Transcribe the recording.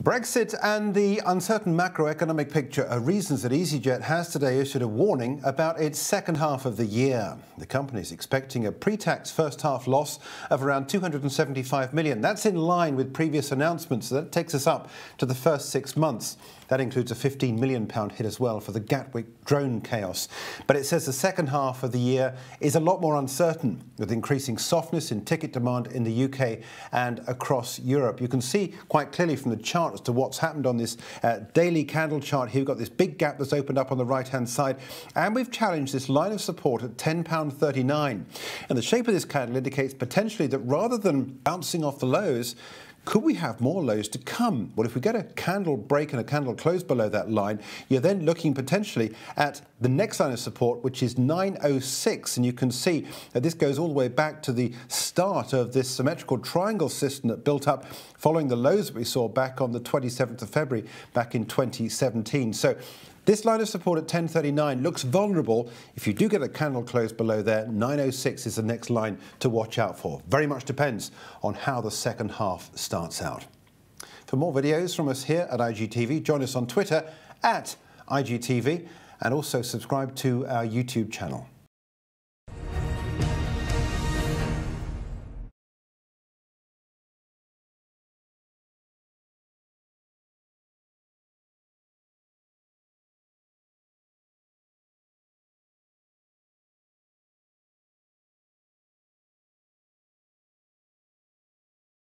Brexit and the uncertain macroeconomic picture are reasons that EasyJet has today issued a warning about its second half of the year. The company is expecting a pre-tax first half loss of around 275 million. That's in line with previous announcements. That takes us up to the first 6 months. That includes a £15 million hit as well for the Gatwick drone chaos. But it says the second half of the year is a lot more uncertain, with increasing softness in ticket demand in the UK and across Europe. You can see quite clearly from the chart as to what's happened on this daily candle chart here. We've got this big gap that's opened up on the right-hand side, and we've challenged this line of support at £10.39. And the shape of this candle indicates potentially that rather than bouncing off the lows, could we have more lows to come? Well, if we get a candle break and a candle close below that line, you're then looking potentially at the next line of support, which is 906. And you can see that this goes all the way back to the start of this symmetrical triangle system that built up following the lows that we saw back on the 27th of February back in 2017. So this line of support at 10.39 looks vulnerable. If you do get a candle close below there, 906 is the next line to watch out for. Very much depends on how the second half starts out. For more videos from us here at IGTV, join us on Twitter at IGTV and also subscribe to our YouTube channel.